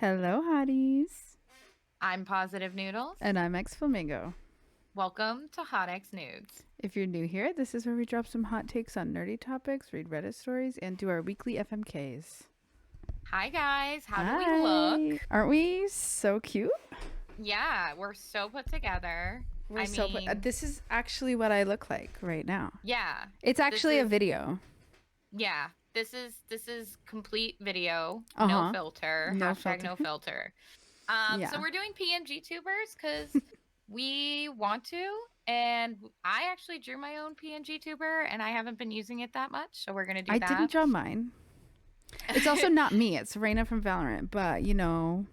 Hello, Hotties. I'm Positive Noodles. And I'm xFlowmingo. Welcome to Hot X Nudes. If you're new here, this is where we drop some hot takes on nerdy topics, read Reddit stories, and do our weekly FMKs. Hi guys, how do we Hi. look? Aren't we so cute? Yeah, we're so put together. This is actually what I look like right now. Yeah. It's actually a video. Yeah. This is complete video, no Uh-huh. filter. No Hashtag filter. no filter. Yeah. So we're doing PNG tubers because we want to, and I actually drew my own PNG tuber, and I haven't been using it that much, so we're gonna do I that. didn't draw mine. It's also not me. It's Reina from Valorant, but you know.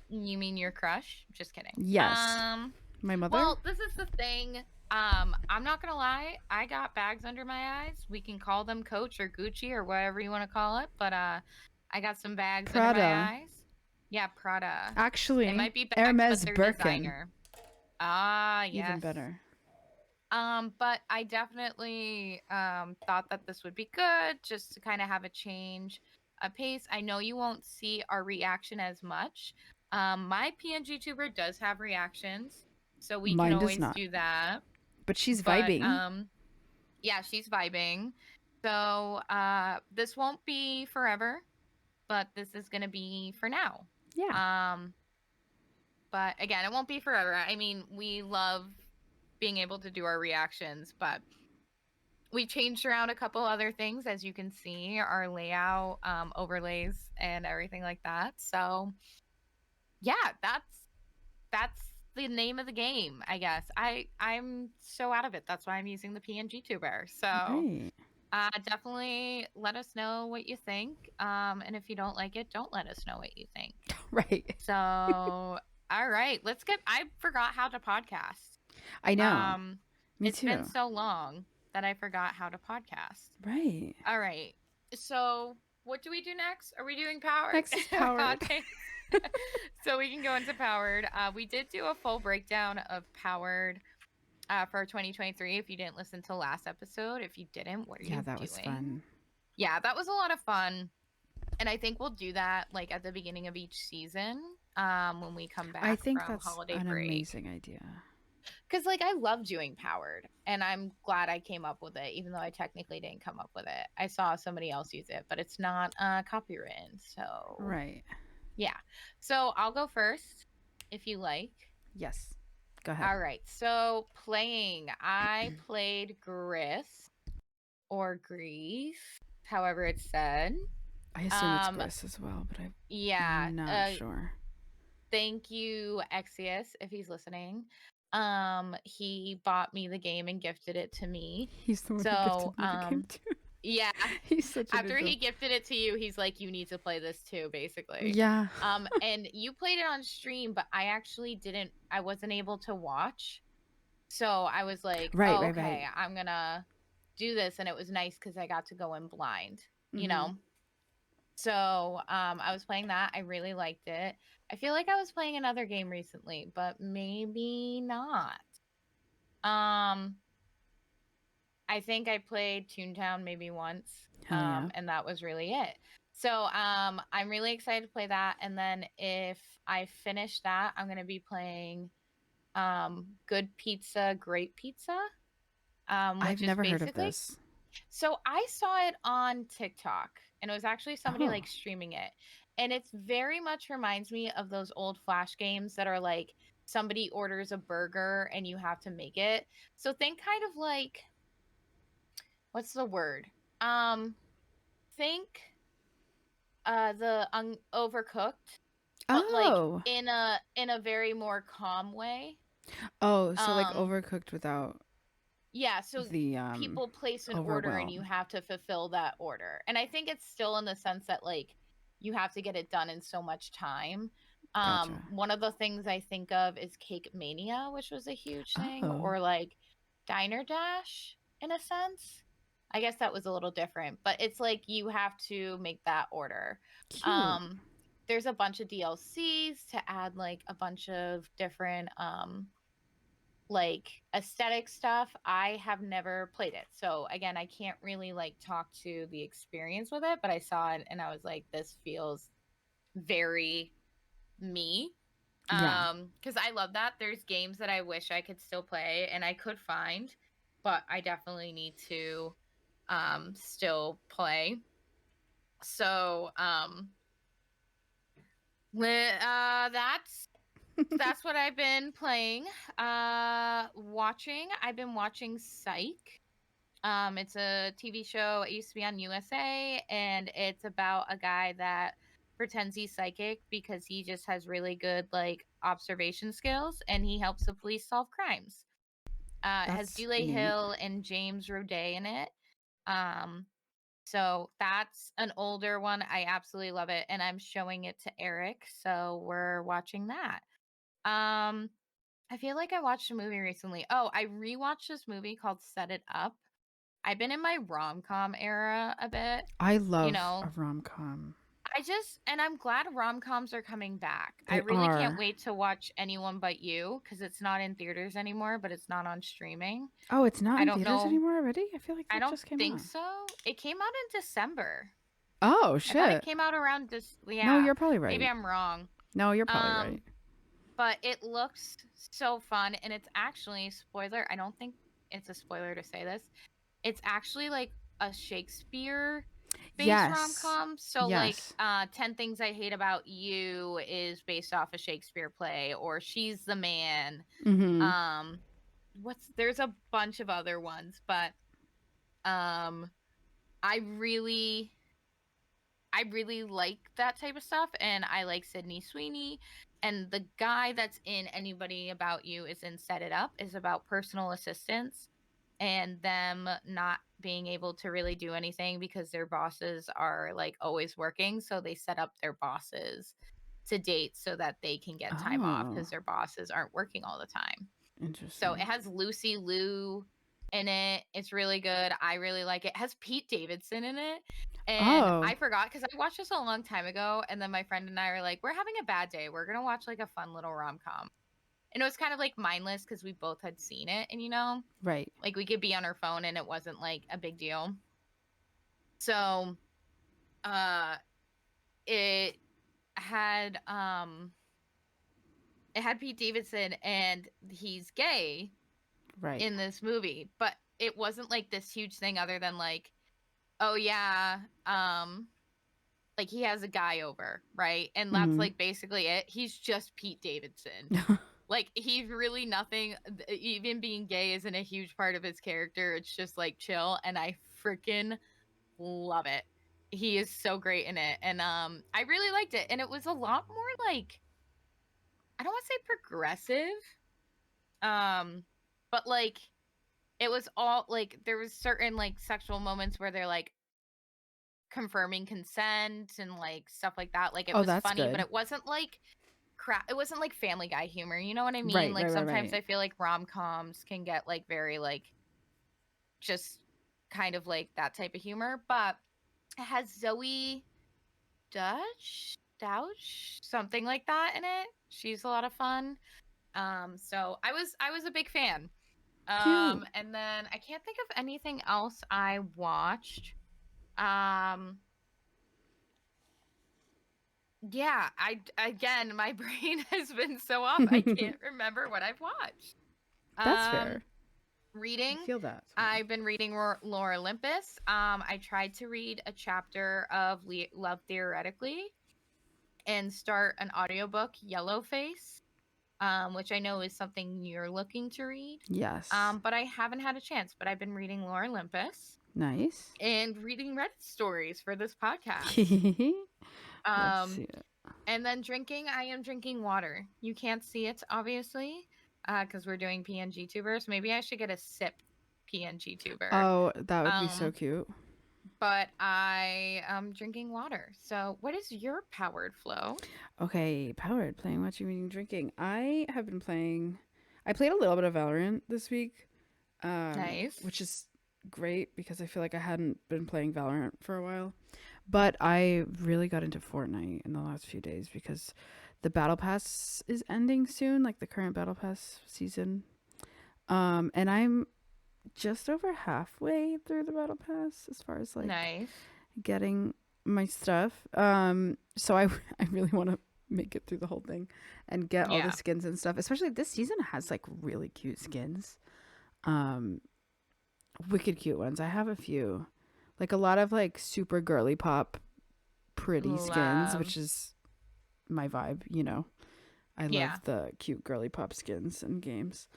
You mean your crush? Just kidding. Yes. My mother? Well, this is the thing. I'm not gonna lie, I got bags under my eyes. We can call them Coach or Gucci or whatever you want to call it, but I got some bags under my eyes. Yeah, Prada. Actually, it might be bags, Hermes but they're Birkin. designer. Ah, yes. Even better. But I definitely thought that this would be good just to kind of have a change of pace. I know you won't see our reaction as much. My PNG tuber does have reactions, so we Mine can does always not. do that. But she's vibing. Yeah, she's vibing. So this won't be forever, but this is gonna be for now. Yeah. But again, it won't be forever. I mean, we love being able to do our reactions, but we changed around a couple other things, as you can see, our layout, overlays, and everything like that. So yeah, that's the name of the game, I guess. I'm so out of it. That's why I'm using the PNG tuber. So Right. definitely let us know what you think. And if you don't like it, don't let us know what you think. Right. So all right, I forgot how to podcast. I know. Me It's too. been so long that I forgot how to podcast. Right. All right. So what do we do next? Are we doing Powered? Next is Powered. So we can go into Powered. We did do a full breakdown of Powered for 2023. If you didn't listen to last episode, if you didn't, what are you doing? Yeah, that was fun. Yeah, that was a lot of fun. And I think we'll do that like at the beginning of each season when we come back I think from that's holiday an break. amazing idea. Because like I love doing Powered, and I'm glad I came up with it, even though I technically didn't come up with it. I saw somebody else use it, but it's not copywritten. So Right. yeah. So I'll go first, if you like. Yes. Go ahead. All right. So playing, I played Gris or Grief, however it's said. I assume it's Gris as well, but I'm not sure. Thank you, Exius, if he's listening. He bought me the game and gifted it to me. He's the one who gifted me the game too. Yeah. He's such a After he gifted it to you, he's like, you need to play this too, basically. Yeah. And you played it on stream, but I actually I wasn't able to watch. So I was like, right. I'm gonna do this. And it was nice because I got to go in blind, you know? So I was playing that. I really liked it. I feel like I was playing another game recently, but maybe not. I think I played Toontown maybe once. And that was really it. So I'm really excited to play that. And then if I finish that, I'm gonna be playing Good Pizza, Great Pizza. I've never heard of this. So I saw it on TikTok, and it was actually somebody like streaming it. And it very much reminds me of those old Flash games that are like somebody orders a burger and you have to make it. So think kind of like, what's the word? Think the Overcooked, but like in a very more calm way. Oh, so like Overcooked without. Yeah, so the people place an order and you have to fulfill that order. And I think it's still in the sense that like you have to get it done in so much time. Gotcha. One of the things I think of is Cake Mania, which was a huge thing, or like Diner Dash in a sense. I guess that was a little different, but it's like you have to make that order. Cute. There's a bunch of DLCs to add like a bunch of different like aesthetic stuff. I have never played it, so again, I can't really like talk to the experience with it, but I saw it and I was like, this feels very me. Yeah. Because I love that. There's games that I wish I could still play and I could find, but I definitely need to still play. So that's what I've been playing. Watching. I've been watching Psych. It's a TV show. It used to be on USA, and it's about a guy that pretends he's psychic because he just has really good like observation skills, and he helps the police solve crimes. It has That's Dule neat. Hill and James Roday in it. Um, so that's an older one. I absolutely love it, and I'm showing it to Eric, so we're watching that. Um, I feel like I watched a movie recently. Oh, I rewatched this movie called Set It Up. I've been in my rom-com era a bit, I you love a know. rom-com. And I'm glad rom-coms are coming back. I They really can't are. wait to watch Anyone But You because it's not in theaters anymore, but it's not on streaming. Oh, it's not I in don't theaters know. anymore already? I feel like I that don't just came think out. so. It came out in December. Oh, I thought it shit. came out around this. No, Yeah, you're probably maybe right. I'm wrong. No, you're probably right. Um, but it looks so fun, and it's actually spoiler. I don't think it's a spoiler to say this. It's actually like a Shakespeare based Yes. rom-com. So like Yes. 10 Things I Hate About You is based off a Shakespeare play, or She's the Man. Mm-hmm. Um there's a bunch of other ones, but um I really I really like that type of stuff, and I like Sydney Sweeney. And the guy that's in Anybody About You is in Set It Up, is about personal assistants and them not being able to really do anything because their bosses are like always working. So they set up their bosses to date so that they can get time off Oh, because their bosses aren't working all the time. So it interesting. has Lucy Liu in it. It's really good. I really like it. It has Pete Davidson in it. And Oh, I forgot because I watched this a long time ago. And then my friend and I were like, we're having a bad day. We're going to watch like a fun little rom com. And it was kind of like mindless because we both had seen it. And, right. like we could be on our phone and it wasn't like a big deal. So uh it had um it had Pete Davidson, and he's gay Right. in this movie, but it wasn't like this huge thing other than like, oh yeah, like he has a guy over, right? And that's Mm-hmm. like basically it. He's just Pete Davidson. Like he's really nothing. Even being gay isn't a huge part of his character. It's just like chill, and I freaking love it. He is so great in it, and I really liked it. And it was a lot more like, I don't want to say progressive, um, but like it was all like there was certain like sexual moments where they're like confirming consent and like stuff like that. Like it Oh, was that's funny, but good. it wasn't like crap. It wasn't like Family Guy humor. You know what I mean? Right, Like right, right, sometimes right. I feel like rom coms can get like very like just kind of like that type of humor, but it has Zoe Douch, something like that in it. She's a lot of fun. So I was a big fan. Cute. And then I can't think of anything else I watched. Um, yeah, again, my brain has been so off. I can't remember what I've watched. That's Um, fair. I reading. feel that. I've been reading Laura Olympus. I tried to read a chapter of Love Theoretically and start an audiobook, Yellowface, which I know is something you're looking to read. Yes. But I haven't had a chance. But I've been reading Laura Olympus Nice. and reading Reddit stories for this podcast. Let's Um, see it. and then drinking. I am drinking water. You can't see it, obviously, because we're doing PNG tubers. Maybe I should get a sip PNG tuber. Oh, that would be so Um, cute. but I am drinking water. So, what is your powered flow? Okay, powered, playing, watching, reading, drinking. I have been playing. I played a little bit of Valorant this week, Nice. which is great because I feel like I hadn't been playing Valorant for a while. But I really got into Fortnite in the last few days because the Battle Pass is ending soon, like the current Battle Pass season. And I'm just over halfway through the Battle Pass as far as like Nice. getting my stuff. So I I really want to make it through the whole thing and get all the Yeah. skins and stuff. Especially this season has like really cute skins. Um, Wicked cute ones. I have a few. Like a lot of like super girly pop pretty skins, Love. which is my vibe, I Yeah. love the cute girly pop skins and games.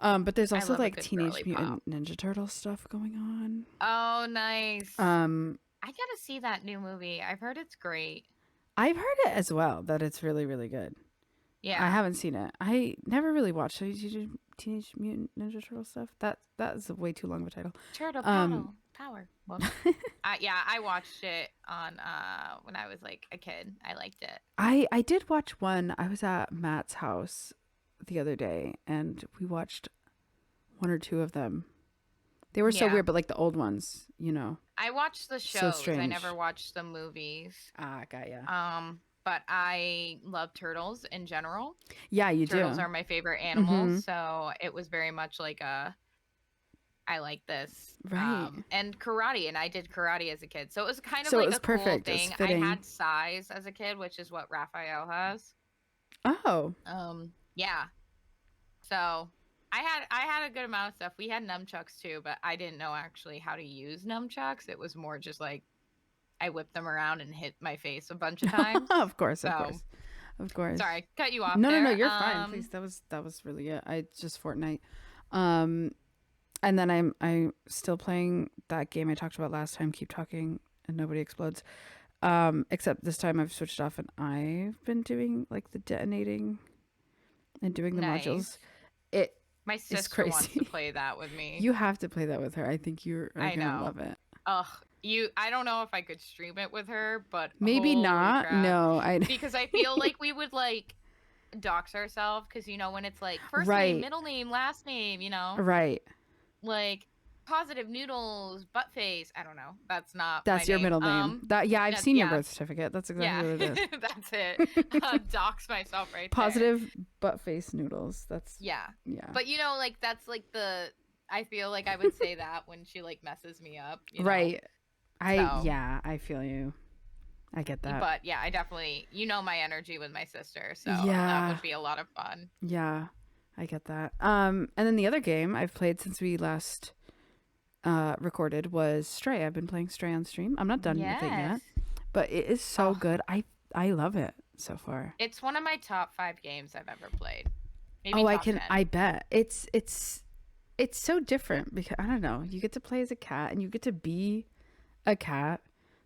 But there's I also love a like good Teenage girly pop. Mutant Ninja Turtle stuff going on. Oh, nice. Um, I gotta see that new movie. I've heard it's great. I've heard it as well that it's really, really good. I Yeah. haven't seen it. I never really watched Teenage Mutant Ninja Turtle stuff. That is way too long of a title. Turtle Um, paddle power. Whoops. Yeah, I watched it on when I was like a kid. I liked it. I did watch one. I was at Matt's house the other day, and we watched one or two of them. They were so Yeah. weird, but like the old ones, I watched the so shows. I never strange. watched the movies. Ah, got ya. But I love turtles in general. Yeah, you Turtles do. are my favorite animals, Mm-hmm. so it was very much like a I like this. Right. And karate, and I did karate as a kid. So it was kind of So it like was a cool perfect. It was thing. I fitting. had size as a kid, which is what Raphael has. Oh, Yeah. So I had a good amount of stuff. We had nunchucks too, but I didn't know actually how to use nunchucks. It was more just like I whipped them around and hit my face a bunch of times. of course, of So course, of course. sorry, cut you off No, there. you're fine. Please, that was really it. I just Fortnite. Um, and then I'm still playing that game I talked about last time. Keep talking and nobody explodes. Except this time I've switched off and I've been doing like the detonating and doing the modules. Nice. It My is sister wants to crazy. play that with me. You have to play that with her. I think you're I gonna know. love it. Ugh, I don't know if I could stream it with her, but Maybe holy not. crap. No, Because I feel like we would like dox ourselves because when it's like first name, right, middle name, last name, right. like Positive Noodles, butt face. I don't know. That's not my That's your name. middle name. That yeah, I've seen your Yeah, birth certificate. That's exactly yeah, what it is. that's it. Dox myself right there. Positive butt face noodles. That's Yeah, yeah. but like that's like I feel like I would say that when she like messes me up, Right. So. I feel you. I get that. But yeah, I definitely my energy with my sister, so Yeah. that would be a lot of fun. Yeah. I get that. And then the other game I've played since we last recorded was Stray. I've been playing Stray on stream. I'm not done with it yet, but it is so good. I love it so far. It's one of my top 5 games I've ever played. Maybe I top can 10. I bet. It's so different because I don't know. You get to play as a cat and you get to be a cat.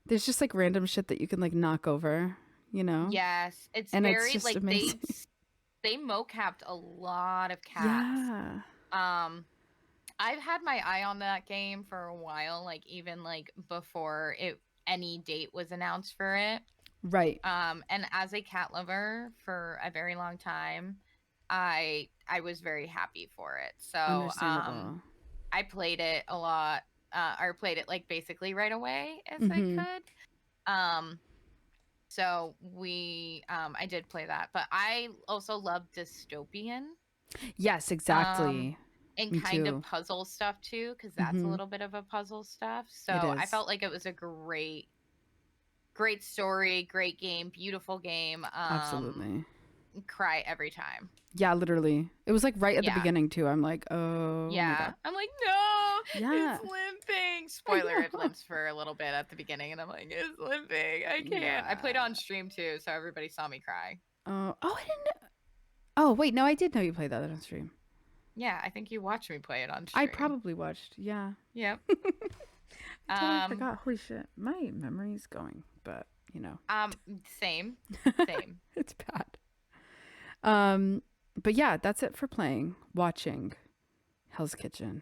There's just like random shit that you can like knock over, Yes, it's and very it's just like amazing. they mocapped a lot of cats. Yeah. I've had my eye on that game for a while, like even like before any date was announced for it. Right. And as a cat lover for a very long time, I was very happy for it. So Understandable. I played it a lot, or played it like basically right away as I could. So I did play that, but I also love dystopian. Yes, exactly. And Me kind too. of puzzle stuff too, because that's a little bit of a puzzle stuff. So It I is. felt like it was a great story, great game, beautiful game. Absolutely. Cry every time. Yeah, literally. It was like right at the Yeah. beginning too. I'm like, oh my Yeah. god. I'm like, no, Yeah. it's limping. Spoiler, it limps for a little bit at the beginning, and I'm like, it's limping. I can't. I played it on stream too, so everybody saw me cry. Oh, I didn't know. Oh, wait, no, I did know you played that on stream. Yeah, I think you watched me play it on stream. I probably watched, yeah. Yep. I forgot. Holy shit. My memory's going, but Same. It's bad. But yeah, that's it for playing. Watching Hell's Kitchen.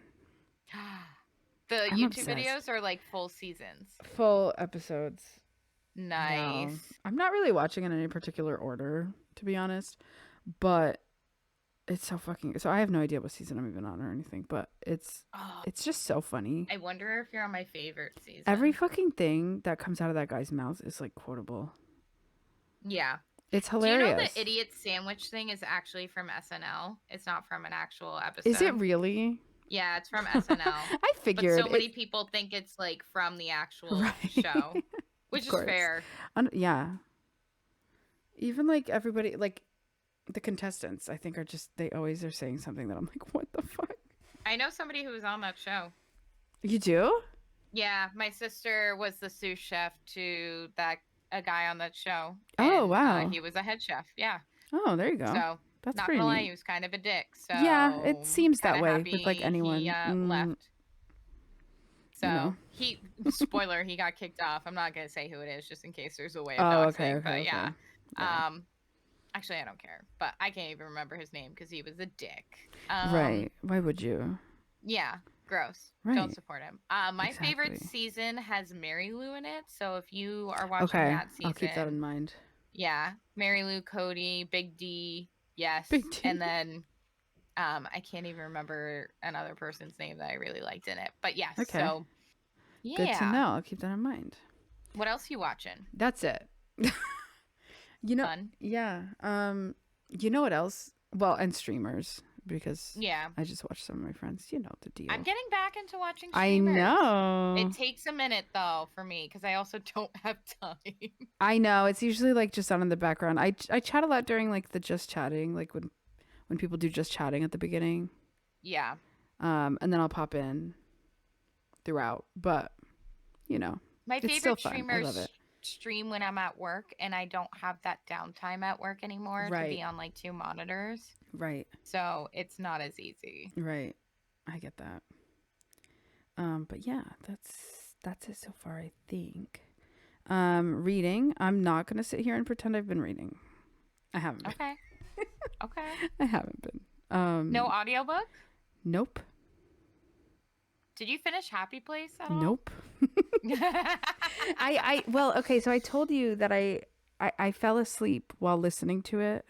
The I'm YouTube obsessed. videos are like full seasons. Full episodes. Nice. No. I'm not really watching in any particular order, to be honest. But it's so I have no idea what season I'm even on or anything, but it's just so funny. I wonder if you're on my favorite season. Every fucking thing that comes out of that guy's mouth is like quotable. Yeah. It's hilarious. Do you know the idiot sandwich thing is actually from SNL? It's not from an actual episode. Is it really? Yeah, it's from SNL. I figured. But so many people think it's like from the actual show, which is fair. Yeah. Even like everybody, like the contestants, I think they always are saying something that I'm like, what the fuck? I know somebody who was on that show. You do? Yeah, my sister was the sous chef to a guy on that show, Oh, and wow. he was a head chef. Yeah, Oh, there you go. so That's not pretty gonna lie, neat. he was kind of a dick. Yeah, it So seems kind that of way with like happy he anyone. left. You know. So spoiler, he got kicked off. I'm not gonna say who it is, just in case there's a way of Oh, okay, doxing. okay, But yeah, okay. Yeah. actually, I don't care. But I can't even remember his name because he was a dick. Right. Why would you? Yeah, gross. Don't Right. support him. My favorite Exactly. season has Mary Lou in it. So if you are watching Okay, that I'll keep that in season, mind. yeah, Mary Lou, Cody, Big D, yes, Big T. and then I can't even remember another person's name that I really liked in it. But yes, Okay. so Good to yeah. know. I'll keep that in mind. What else you watching? That's it. Fun. Yeah. You know what else? Well, and streamers because Yeah. I just watched some of my friends. You know the deal. I'm getting back into watching I streamers. know. It takes a minute though for me because I also don't have time. I know. It's usually like just on in the background. I chat a lot during like the just chatting, like when people do just chatting at the beginning. Yeah. And then I'll pop in throughout. But you know, My it's still favorite fun. I love streamers it. stream when I'm at work and I don't have that downtime at work anymore to be Right. on like two monitors. Right. So it's not as easy. Right. I get that. But yeah, that's it so far, I think. Reading. I'm not gonna sit here and pretend I've been reading. I haven't been. Okay. Okay. I haven't been. No audiobook? Nope. Did you finish Happy Place at all? Nope. Well, okay, so I told you that I fell asleep while listening to it.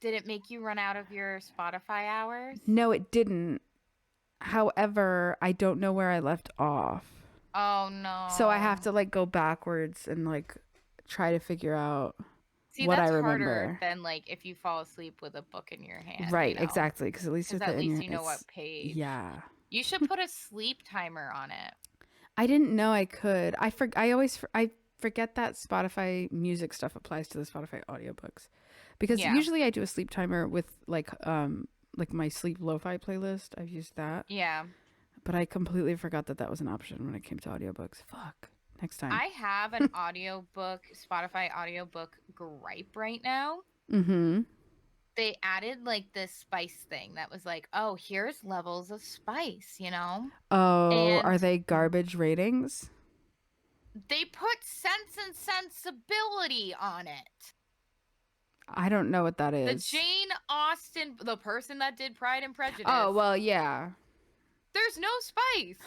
Did it make you run out of your Spotify hours? No, it didn't. However, I don't know where I left off. Oh no. So I have to like go backwards and like try to figure out what that's I remember. harder than like if you fall asleep with a book in your hand. Right, you know? exactly. Because at least with at it in least your, you know what page. Yeah. You should put a sleep timer on it. I didn't know I could. I forget that Spotify music stuff applies to the Spotify audiobooks. Because usually I do a sleep timer with like my sleep lo-fi playlist. I've used that. Yeah. But I completely forgot that was an option when it came to audiobooks. Fuck. Next time. I have an Spotify audiobook gripe right now. Mm-hmm. They added like this spice thing that was like, oh, here's levels of spice, you know? Oh, and are they garbage ratings? They put Sense and Sensibility on it. I don't know what that is. The Jane Austen, the person that did Pride and Prejudice. Oh, well, yeah. There's no spice.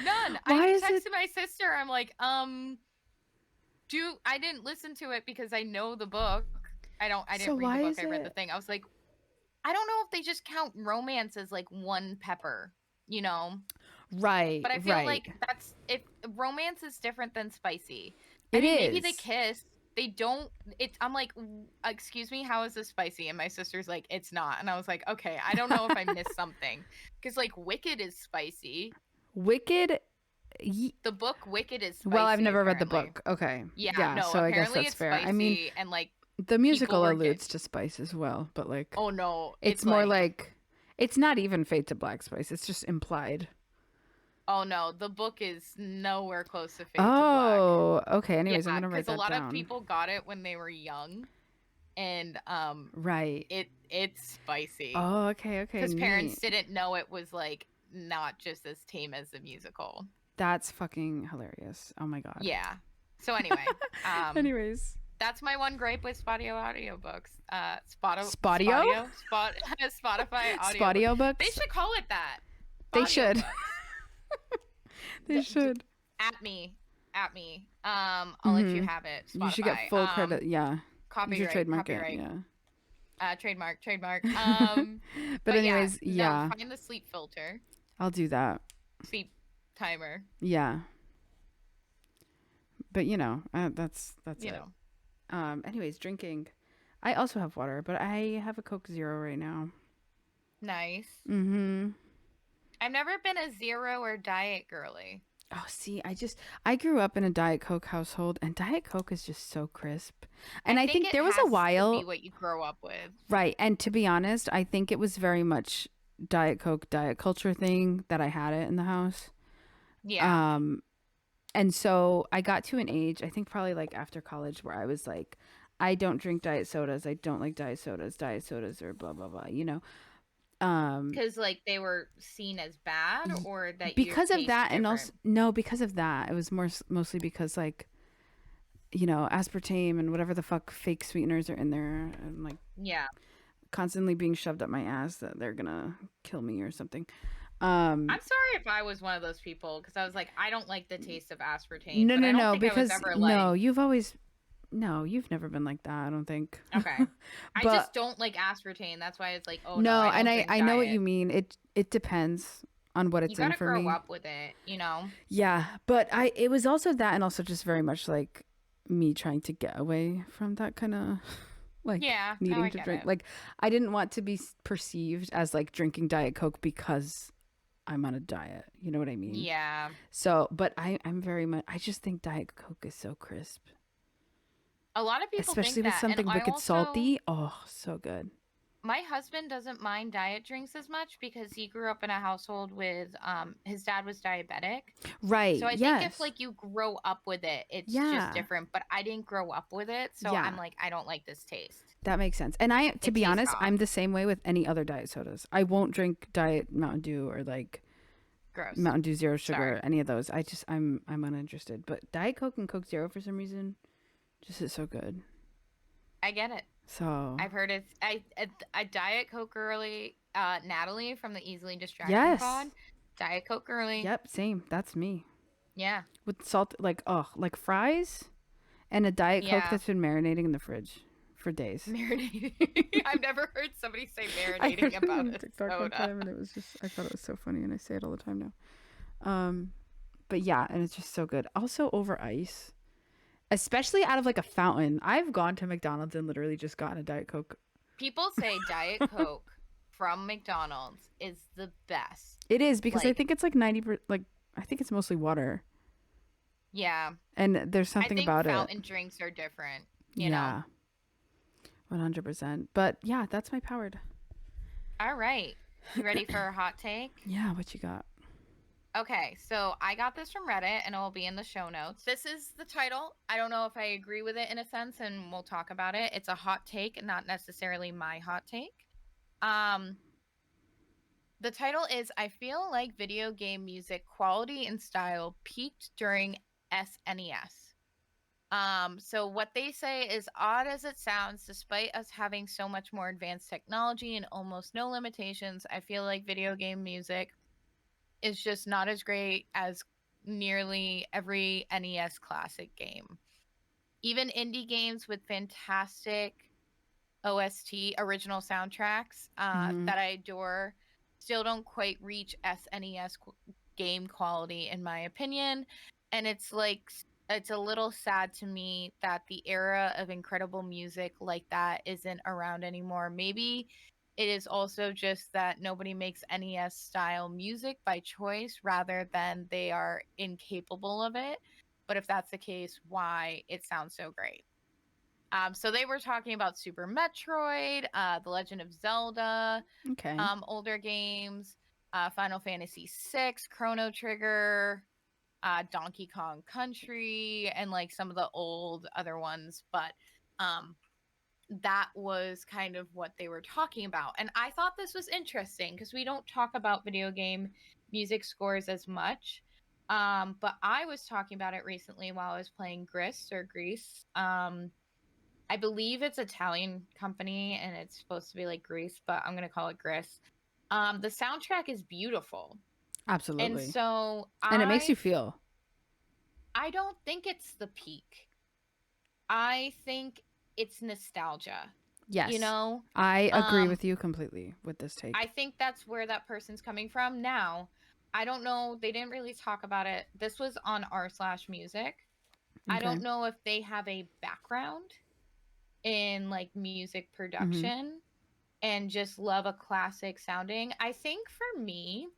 None. Why I is texted my sister. I'm like, I didn't listen to it because I know the book. I didn't read the book. I read the thing. I was like, I don't know if they just count romance as like one pepper, you know? Right. But I feel like if romance is different than spicy. Maybe they kiss. They don't. I'm like, excuse me, how is this spicy? And my sister's like, it's not. And I was like, okay, I don't know if I missed something. Because like Wicked is spicy. Wicked? The book Wicked is spicy. Well, I've never apparently. read the book. Okay. Yeah, no, so I guess that's fair. Spicy, I mean, and like the musical alludes to spice as well, but like, oh no, it's more like it's not even Fade to Black spice. It's just implied. Oh no, the book is nowhere close to Fade to Black. Oh, okay. Anyways, I'm gonna write that down. Because a lot of people got it when they were young, and right. It's spicy. Oh, okay. Because parents didn't know it was like not just as tame as the musical. That's fucking hilarious. Oh my god. Yeah. So anyway, anyways, that's my one gripe with Spotify audiobooks. Spotify audiobooks. They should call it that. They should. They should. At me. I'll let you have it. Spotify. You should get full credit. Yeah. Copyright. You should trademark copyright. it. Yeah. Trademark. But anyways, yeah. No, find the sleep filter. I'll do that. Sleep timer. Yeah. But that's you it. know. Anyways, drinking. I also have water, but I have a Coke Zero right now. Nice. Mm-hmm. I've never been a zero or diet girly. Oh, see, I grew up in a Diet Coke household, and Diet Coke is just so crisp. I And I think think it there was a has to be while, what you grow up with. right? And to be honest, I think it was very much Diet Coke, diet culture thing that I had it in the house. Yeah. Um, and so I got to an age, I think probably like after college, where I was like, I don't drink diet sodas. I don't like diet sodas. Diet sodas are blah blah blah. Um, Because like they were seen as bad, or that your because of taste that, and also different. no, because of that, it was mostly because like aspartame and whatever the fuck fake sweeteners are in there, and like Yeah. constantly being shoved up my ass that they're gonna kill me or something. I'm Um, sorry if I was one of those people, because I was like, I don't like the taste of aspartame, no, but no, I don't no, think I was because ever like, no, you've always no, you've never been like that. I don't think. okay. I But just don't like aspartame. That's why it's like, oh no, no, I and don't I drink I know what diet. you mean. It depends on what You it's in gotta for grow me. up with it, you know? Yeah, but I it was also that, and also just very much like me trying to get away from that kind of like Yeah, no, needing I to get drink. it. Like I didn't want to be perceived as like drinking Diet Coke because I'm on a diet. You know what I mean? Yeah. So, but I'm very much. I just think Diet Coke is so crisp, A lot of people especially think with that. And something I wicked also, salty. Oh, so good. my husband doesn't mind diet drinks as much because he grew up in a household with, his dad was diabetic. Right? So I think if Yes. like you grow up with it, it's just Yeah. different. But I didn't grow up with it, so I'm Yeah. like, I don't like this taste. That makes sense. And to It be tastes honest, I'm off. the same way with any other diet sodas. I won't drink Diet Mountain Dew or like Gross. Mountain Dew Zero Sorry. Sugar, any of those. I'm uninterested. But Diet Coke and Coke Zero for some reason just is so good. I get it. So I've heard it's I Diet Coke girly, Natalie from the Easily Distracting yes, Pod. Diet Coke girly. yep, same. That's me Yeah. with salt, like fries and a Diet Coke Yeah. that's been marinating in the fridge for days. Marinating. I've never heard somebody say I marinating heard it about on a TikTok one soda. time, and it was just I thought it was so funny, and I say it all the time now. But yeah, and it's just so good. Also over ice, especially out of like a fountain. I've gone to McDonald's and literally just gotten a Diet Coke. People say Diet Coke from McDonald's is the best. It is because I Like, think it's like 90 like I think it's mostly water, yeah. and there's I something think about it. fountain drinks are different, you know. Yeah, 100%. But yeah, that's my powered. All right. You ready for a hot take? Yeah, what you got? Okay, so I got this from Reddit and it will be in the show notes. This is the title. I don't know if I agree with it in a sense, and we'll talk about it. It's a hot take, not necessarily my hot take. Um, the title is I feel like video game music quality and style peaked during SNES. So what they say is odd as it sounds, despite us having so much more advanced technology and almost no limitations, I feel like video game music is just not as great as nearly every NES classic game. Even indie games with fantastic OST, original soundtracks, Mm-hmm. that I adore, still don't quite reach SNES game quality, in my opinion. And it's like, it's a little sad to me that the era of incredible music like that isn't around anymore. Maybe it is also just that nobody makes NES style music by choice rather than they are incapable of it. But if that's the case, why it sounds so great? So they were talking about Super Metroid, The Legend of Zelda, Okay. older games, Final Fantasy VI, Chrono Trigger, Donkey Kong Country, and like some of the old other ones. But um, that was kind of what they were talking about. And I thought this was interesting because we don't talk about video game music scores as much. But I was talking about it recently while I was playing Grease. I believe it's Italian company and it's supposed to be like Grease, but I'm gonna call it Gris. The soundtrack is beautiful, and Absolutely. so And it makes you feel. I don't think it's the peak. I think it's nostalgia. You Yes. know, I agree um, with you completely with this I take. think that's where that person's coming from. Now, I don't know. They didn't really talk about it. This was on r/music. I Okay. don't know if they have a background in like music Mm-hmm. production and just love a classic sounding. I think for me,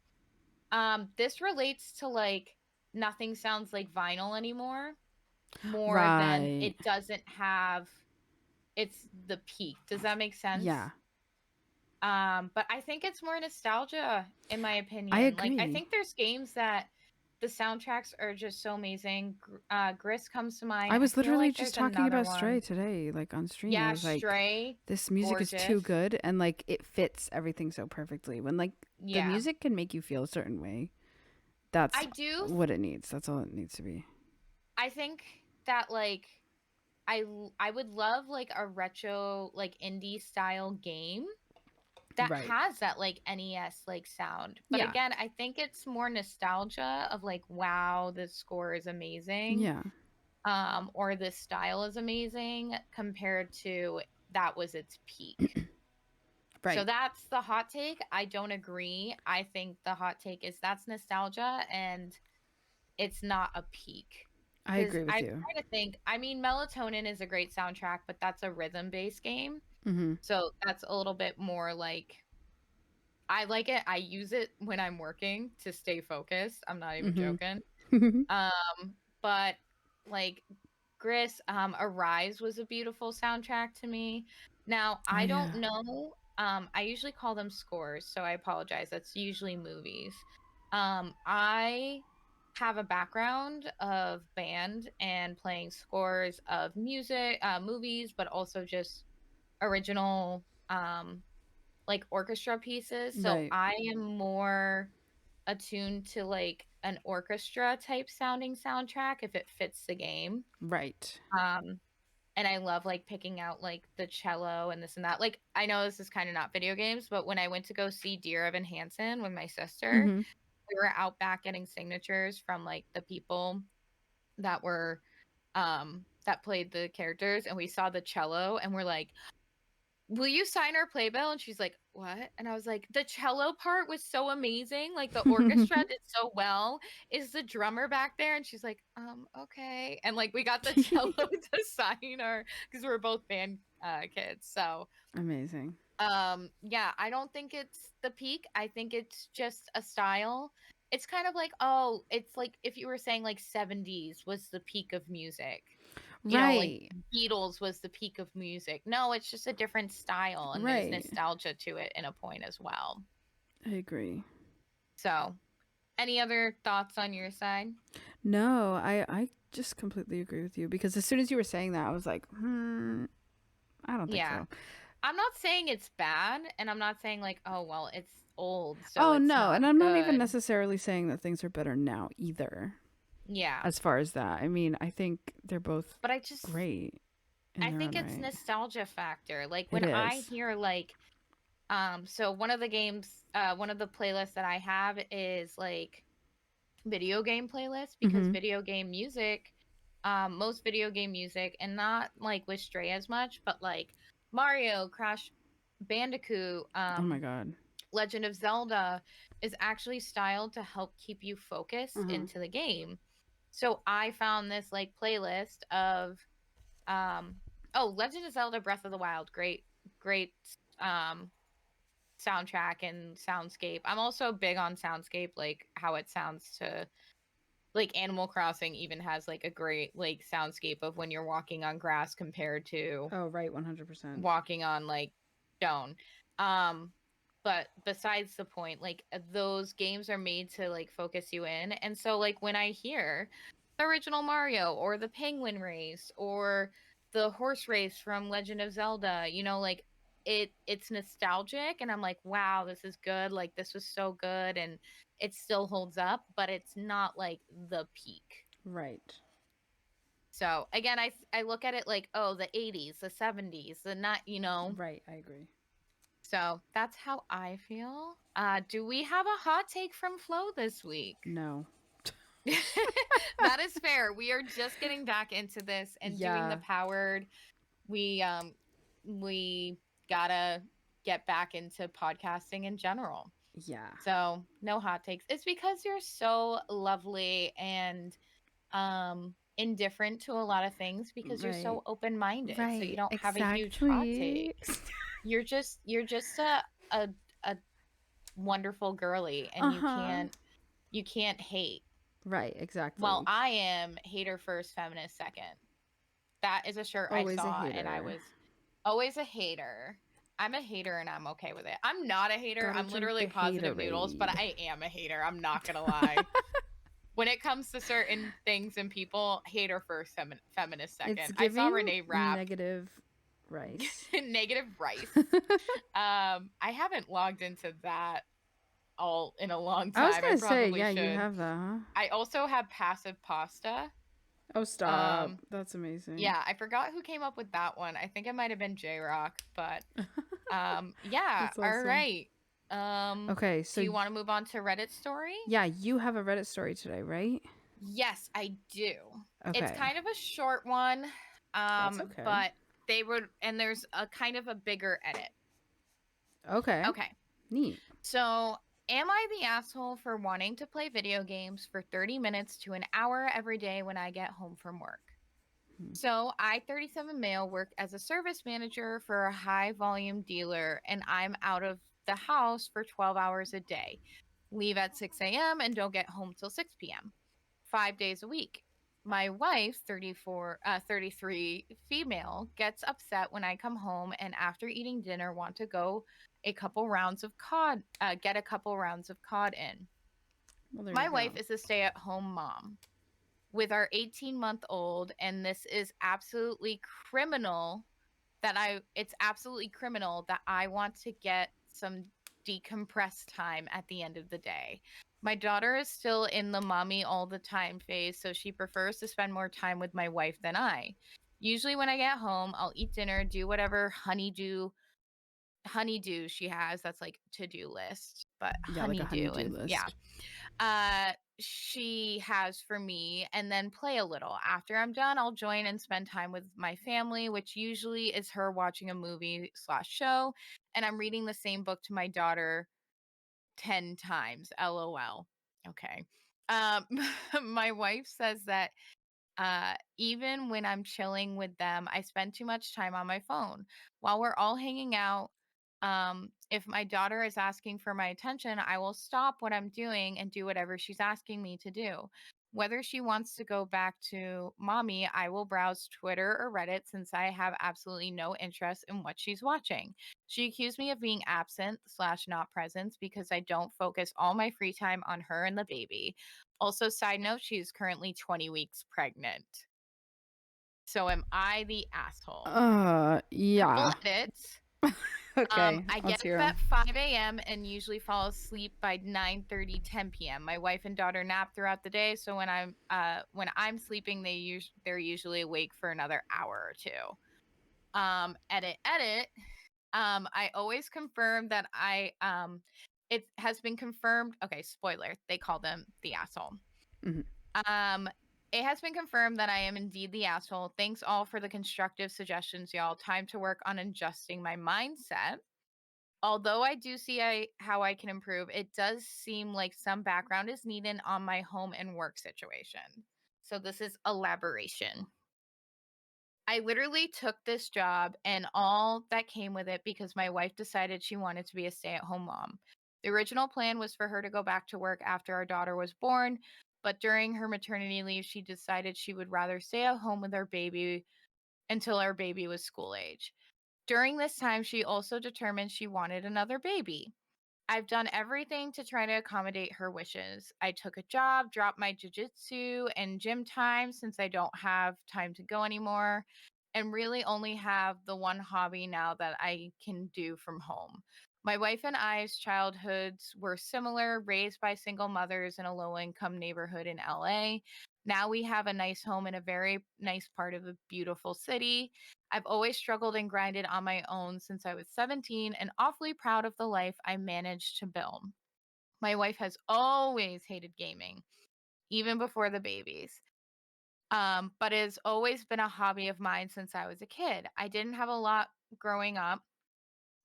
this relates to like nothing sounds like vinyl anymore, more than Right. it doesn't have it's the peak. Does that make sense? Yeah. But I think it's more nostalgia, in my I opinion. Like, I agree. think there's games that the soundtracks are just so amazing. Gris comes to I mind. I was feel literally like just there's talking another about Stray one. today, like on stream. I Yeah, was like, Stray, this music is too gorgeous. good, and like it fits everything so perfectly. When like the Yeah. music can make you feel a certain way, that's I do what it needs. That's all it needs to be. I think that like I would love like a retro like indie style game that Right. has that like NES like sound. But Yeah. again, I think it's more nostalgia of like, wow, the score is amazing. Yeah. Or this style is amazing compared to that was its peak. So Right. that's the hot take. I don't agree. I think the hot take is that's nostalgia and it's not a peak. I Because agree I with you. try to think, I mean, Melatonin is a great soundtrack, but that's a rhythm based game. Mm-hmm. So that's a little bit more like I like it. I use it when I'm working to stay focused. I'm not even Mm-hmm. joking. But like Gris, Arise was a beautiful soundtrack to me. Now, Oh I yeah. don't know. I usually call them scores, so I apologize. That's usually movies. I have a background of band and playing scores of music, movies, but also just original like orchestra pieces. So Right. I am more attuned to like an orchestra type sounding soundtrack if it fits the game. Right. Um, and I love like picking out like the cello and this and that. Like I know this is kind of not video games, but when I went to go see Dear Evan Hansen with my sister, Mm-hmm. we were out back getting signatures from like the people that were that played the characters, and we saw the cello and we're like, will you sign our playbill? And she's like, what? And I was like, the cello part was so amazing. Like the orchestra did so well. Is the drummer back there? And she's like, okay. And like we got the cello to sign our because we were both band kids. So Amazing. yeah, I don't think it's the peak. I think it's just a style. It's kind of like, oh, it's like if you were saying like 70s was the peak of music. You know, like Right. Beatles was the peak of music. No, it's just a different style and there's Right. nostalgia to it in a point as well. I agree. So, any other thoughts on your side? No, I just completely agree with you because as soon as you were saying that, I was like, I don't think Yeah. so. I'm not saying it's bad and I'm not saying like, oh, well, it's old, so Oh it's no, not and I'm not even good. necessarily saying that things are better now either. Yeah. As far as that, I mean, I think they're both But I just great in I their own think it's right. nostalgia factor. Like It when I is. hear like so one of the games one of the playlists that I have is like video game playlist because Mm-hmm. video game music most video game music and not like with Stray as much, but like Mario, Crash Bandicoot, Oh my god. Legend of Zelda is actually styled to help keep you focused Uh-huh. into the game. So I found this like playlist of um oh, Legend of Zelda Breath of the Wild, great um soundtrack and soundscape. I'm also big on soundscape, like how it sounds to like Animal Crossing even has like a great like soundscape of when you're walking on grass compared to Oh right, 100%. walking on like stone. Um but besides the point, like those games are made to like focus you in. And so like when I hear the original Mario or the penguin race or the horse race from Legend of Zelda, you know, like it's nostalgic and I'm like, wow, this is good. Like this was so good and it still holds up, but it's not like the peak. Right. So again, I look at it like, oh, the 80s, the 70s, the not, you know. Right, I agree. So that's how I feel. Do we have a hot take from Flo this week? No. That is fair. We are just getting back into this and doing the Yeah. powered. We gotta get back into podcasting in general. Yeah. So no hot takes. It's because you're so lovely and indifferent to a lot of things because you're Right. so open-minded. So you Right. don't have a huge hot Exactly. take. You're just a wonderful girlie and Uh-huh. you can't hate. Right, While exactly. I am hater first, feminist second. That is a shirt I Always a saw and I hater. was always a hater. I'm a hater and I'm okay with it. I'm not a hater. Gotta I'm drink literally the positive noodles, but haterade. I am a hater. I'm not going to lie. When it comes to certain things and people, hater first, feminist It's second. I saw giving Renee Rapp negative rice. negative rice. I haven't logged into that all in a long I was time. I gonna say, probably yeah, you should. have that, huh? I also have passive pasta. Oh, stop. Um, That's amazing. yeah, I forgot who came up with that one. I think it might have been J Rock, but yeah, That's all awesome. right. Okay, Do so you want to move on to Reddit story? yeah, you have a Reddit story today, right? Yes, I do. It's Okay. kind of a short one, That's okay. but and there's a kind of a bigger edit. Okay. Okay, Neat. so am I the asshole for wanting to play video games for 30 minutes to an hour every day when I get home from work? Hmm. So, I, 37 male, work as a service manager for a high volume dealer, and I'm out of the house for 12 hours a day. Leave at 6 a.m. and don't get home till 6 p.m. 5 days a week. My wife, 33 female, gets upset when I come home and after eating dinner want to go a couple rounds of cod, get a couple rounds of cod in. Well, there you My wife go. is a stay at home mom with our 18-month-old, and this is absolutely criminal it's absolutely criminal that I want to get some decompress time at the end of the day. My daughter is still in the mommy all the time phase, so she prefers to spend more time with my wife than I. Usually when I get home, I'll eat dinner, do whatever honeydew she has. That's like to-do list, but Yeah, like a honeydew, honeydew and yeah, list. she has for me, and then play a little. After I'm done, I'll join and spend time with my family, which usually is her watching a movie slash show, and I'm reading the same book to my daughter 10 times. LOL. Okay. Um, my wife says that even when I'm chilling with them, I spend too much time on my phone. While we're all hanging out, if my daughter is asking for my attention, I will stop what I'm doing and do whatever she's asking me to do. Whether she wants to go back to mommy, I will browse Twitter or Reddit since I have absolutely no interest in what she's watching. She accused me of being absent slash not present because I don't focus all my free time on her and the baby. Also, side note, she's currently 20 weeks pregnant. So am I the asshole? Full Yeah. edit. Okay, I get let's up hear at them. 5 a.m. and usually fall asleep by 9:30, 10 p.m. My wife and daughter nap throughout the day, so when I'm sleeping, they're usually awake for another hour or two. Edit. I always confirm that it has been confirmed. Okay, spoiler. They call them the asshole. Hmm. Um, it has been confirmed that I am indeed the asshole. Thanks all for the constructive suggestions, y'all. Time to work on adjusting my mindset. Although I do see how I can improve, it does seem like some background is needed on my home and work situation. So this is elaboration. I literally took this job and all that came with it because my wife decided she wanted to be a stay at home mom. The original plan was for her to go back to work after our daughter was born, but during her maternity leave, she decided she would rather stay at home with our baby until our baby was school age. During this time, she also determined she wanted another baby. I've done everything to try to accommodate her wishes. I took a job, dropped my jujitsu and gym time since I don't have time to go anymore, and really only have the one hobby now that I can do from home. My wife and I's childhoods were similar, raised by single mothers in a low income neighborhood in LA. Now we have a nice home in a very nice part of a beautiful city. I've always struggled and grinded on my own since I was 17 and awfully proud of the life I managed to build. My wife has always hated gaming, even before the babies. But it's always been a hobby of mine since I was a kid. I didn't have a lot growing up,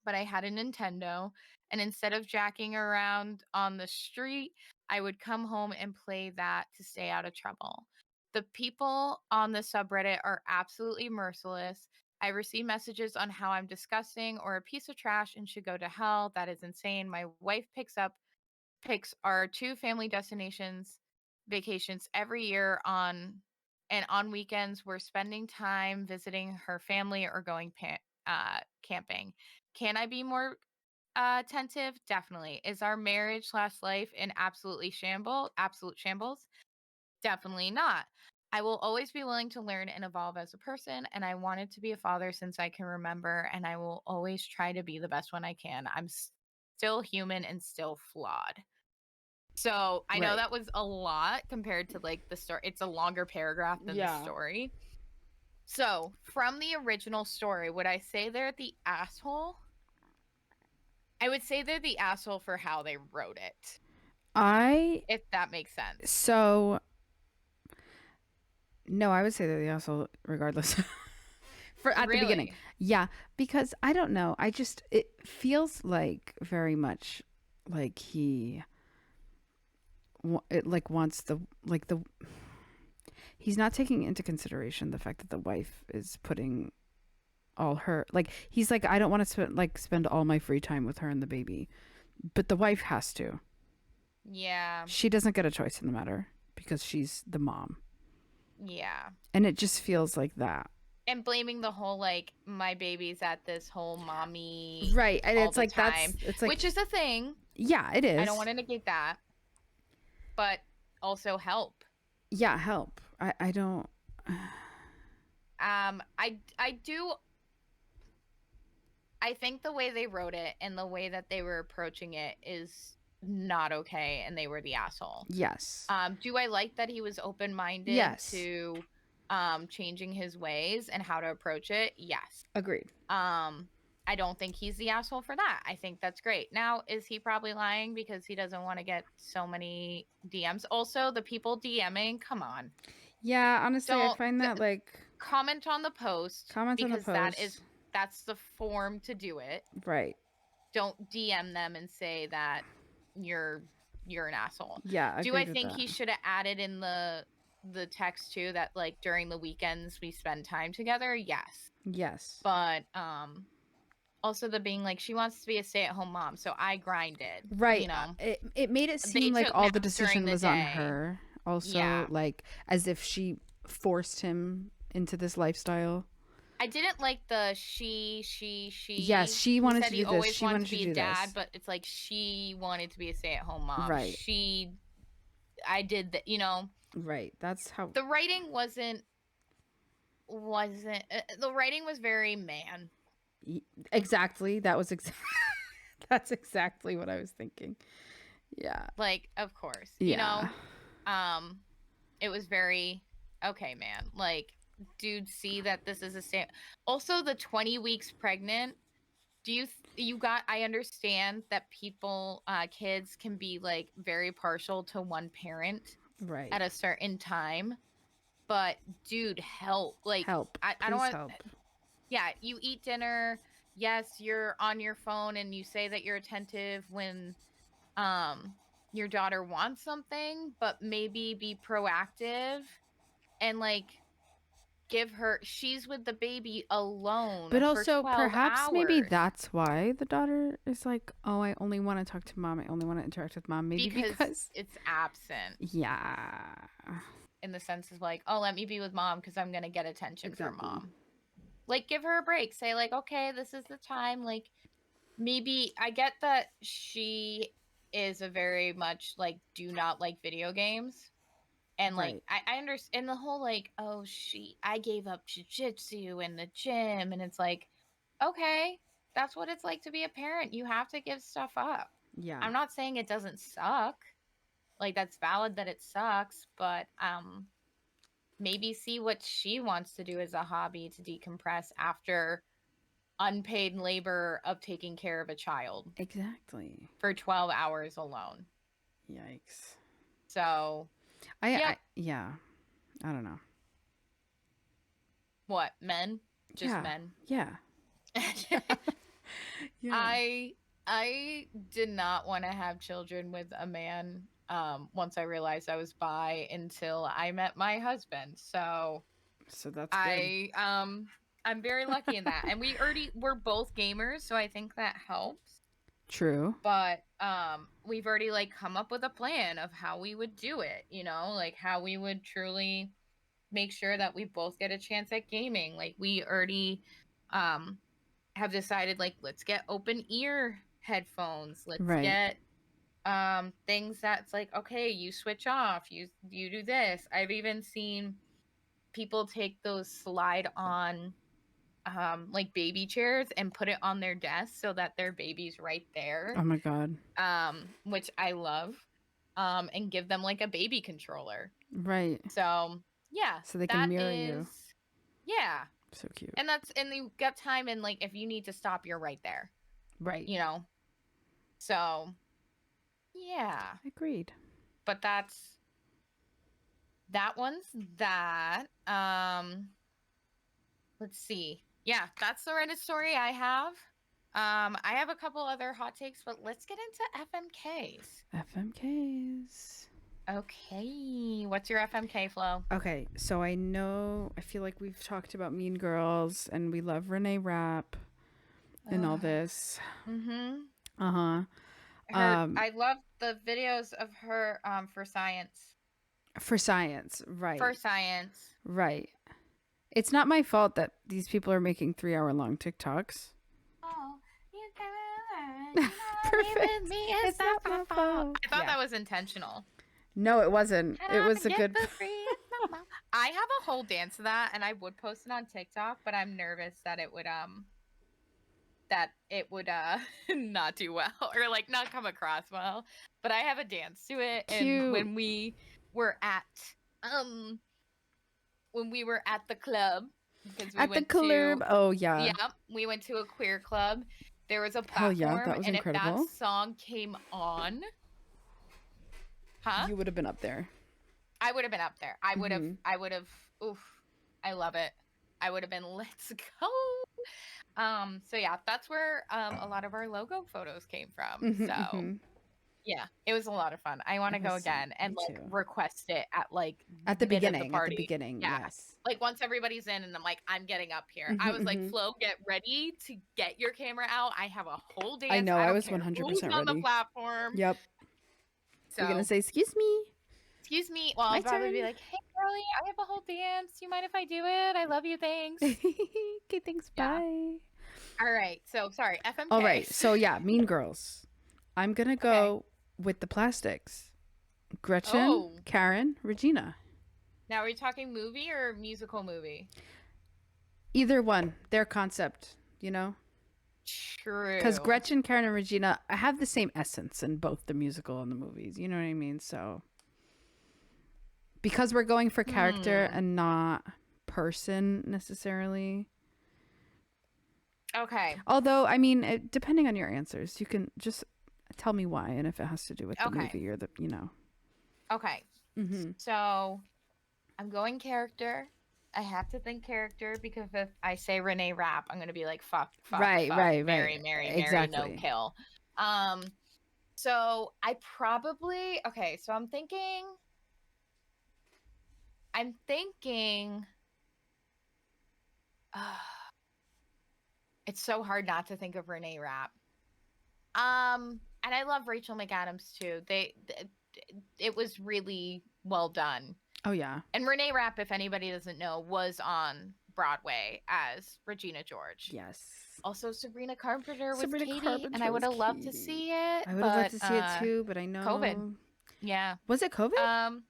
but I had a Nintendo. And instead of jacking around on the street, I would come home and play that to stay out of trouble. The people on the subreddit are absolutely merciless. I receive messages on how I'm disgusting or a piece of trash and should go to hell. That is insane. My wife picks our two family destinations vacations every year on weekends we're spending time visiting her family or going camping. Can I be more attentive? Definitely. Is our marriage / life in absolute shambles? Definitely not. I will always be willing to learn and evolve as a person, and I wanted to be a father since I can remember, and I will always try to be the best one I can. I'm still human and still flawed. So I know Right. that was a lot compared to like the story. It's a longer paragraph than the Yeah. story. So from the original story, would I say they're the asshole? I would say they're the asshole for how they wrote it, I if that makes sense. so no, I would say they're the asshole regardless. For at the beginning. Really? Yeah, because I don't know. I just it feels like very much like it like wants the like the he's not taking into consideration the fact that the wife is putting all her like he's like I don't want to spend all my free time with her and the baby, but the wife has to. Yeah. She doesn't get a choice in the matter because she's the mom. Yeah. And it just feels like that. And blaming the whole like my baby's at this whole mommy Right. And all it's the like time, it's like which is a thing. yeah, it I is. don't want to negate that, but also help. Yeah, help. I don't I do. I think the way they wrote it and the way that they were approaching it is not okay, and they were the asshole. yes. Do I like that he was open-minded Yes. to changing his ways and how to approach it? Yes. Agreed. I don't think he's the asshole for that. I think that's great. Now, is he probably lying because he doesn't want to get so many DMs? Also, the people DMing, come on. Yeah, honestly, I Don't find that like comment on the post comments on the because post. that's the form to do it. Right. Don't DM them and say that you're an asshole. Yeah, Do I agreed with think that. he should have added in the text too that like during the weekends we spend time together? Yes. Yes. But also the being like she wants to be a stay-at-home mom, so I grinded. Right. You know, It made it they seem like took all the naps during decision the was on day. her. Also, Yeah. like as if she forced him into this lifestyle. I didn't like the she. Yes, she He wanted said to he do this. always She wanted wanted to to be a do dad, this. but it's like she wanted to be a stay-at-home mom. Right. I did that, you know. Right. That's how The writing wasn't the writing was very man. exactly. That was that's exactly what I was thinking. Yeah. Like, of course. You Yeah. know, it was very okay, man. Like, dude, see that this is a also the 20 weeks pregnant. Do you got I understand that people kids can be like very partial to one parent Right. at a certain time, but dude, help. Like Help. I don't Please want help. yeah, you eat dinner, yes, you're on your phone and you say that you're attentive when your daughter wants something, but maybe be proactive and like give her she's with the baby alone But for also, 12 perhaps maybe hours that's why the daughter is like, oh, I only want to talk to mom. I only want to interact with mom. Maybe because because, it's absent yeah, in the sense of like, oh, let me be with mom because I'm gonna get attention from exactly. mom. Like, give her a break. Say like, okay, this is the time. Like, maybe I get that she is a very much like do not like video games. And like Right. I understand the whole like, oh, I gave up jujitsu and the gym, and it's like, okay, that's what it's like to be a parent. You have to give stuff up. Yeah. I'm not saying it doesn't suck. Like that's valid that it sucks, but maybe see what she wants to do as a hobby to decompress after unpaid labor of taking care of a child Exactly. for 12 hours alone. Yikes. So, I yep. yeah. I don't know. What, men? Just Yeah. men. Yeah. Yeah. I did not want to have children with a man once I realized I was bi until I met my husband. So So that's good. I'm very lucky in that. And we're both gamers, so I think that helps. True. But we've already like come up with a plan of how we would do it, you know, like how we would truly make sure that we both get a chance at gaming. Like we already have decided like let's get open ear headphones. Let's Right. get things that's like, okay, you switch off, you do this. I've even seen people take those slide on like baby chairs and put it on their desk so that their baby's right there, Oh my God. which I love, and give them like a baby controller. Right. So yeah, So they can that mirror is, you. yeah. So cute. And that's, and you got time, and like if you need to stop, you're right there, Right. you know. So yeah, Agreed. but that one's that. Let's see. Yeah, that's the Reddit story I have. I have a couple other hot takes, but let's get into FMKs. FMKs. Okay, what's your FMK, Flo? Okay, so I feel like we've talked about Mean Girls and we love Renee Rapp and all this. Mm-hmm. Uh-huh. I love the videos of her for science. For science, right. For science. Right. It's not my fault that these people are making 3-hour-long TikToks. Oh, you can Perfect. me. It's not my fault. I thought that was intentional. No, it wasn't. It was a good. I have a whole dance to that, and I would post it on TikTok, but I'm nervous that it would not do well, or like not come across well. But I have a dance to it. Cute. And when we were at the club, because we at went the club. Oh yeah. Yeah, we went to a queer club. There was a Hell platform, yeah, that was and incredible. if that song came on, you would have been up there. I would have been up there. I would have. Oof, I love it. I would have been. Let's go. So yeah, that's where a lot of our logo photos came from. So yeah, it was a lot of fun. I want to go again and like request it at like at the beginning. Of the party. At the beginning, yeah. Yes. Like once everybody's in, and I'm like, I'm getting up here. I was like, Flo, get ready to get your camera out. I have a whole dance. I know. I was 100% ready on the platform. Yep. So you're gonna say, "Excuse me." Excuse me. Well, I'll probably be like, "Hey, girlie, I have a whole dance. Do you mind if I do it? I love you. Thanks." Okay, thanks. Yeah. Bye. All right. So sorry, FMK. All right. So yeah, Mean Girls. I'm gonna go with the Plastics. Gretchen, Karen, Regina. Now, are we talking movie or musical movie? Either one. Their concept, you know? True. Because Gretchen, Karen, and Regina have the same essence in both the musical and the movies. You know what I mean? So, because we're going for character and not person necessarily. Okay. Although, I mean, depending on your answers, you can just tell me why and if it has to do with the movie or the, you know. Okay. So, I'm going character. I have to think character because if I say Renee Rapp, I'm gonna be like fuck, right, Mary, exactly. no kill. So I probably so I'm thinking. It's so hard not to think of Renee Rapp. And I love Rachel McAdams too. It was really well done. Oh yeah. And Renee Rapp, if anybody doesn't know, was on Broadway as Regina George. Yes. Also, Sabrina Carpenter was Katie, and I would have loved to see it. I would have loved to see it too, but I know COVID. Yeah. Was it COVID?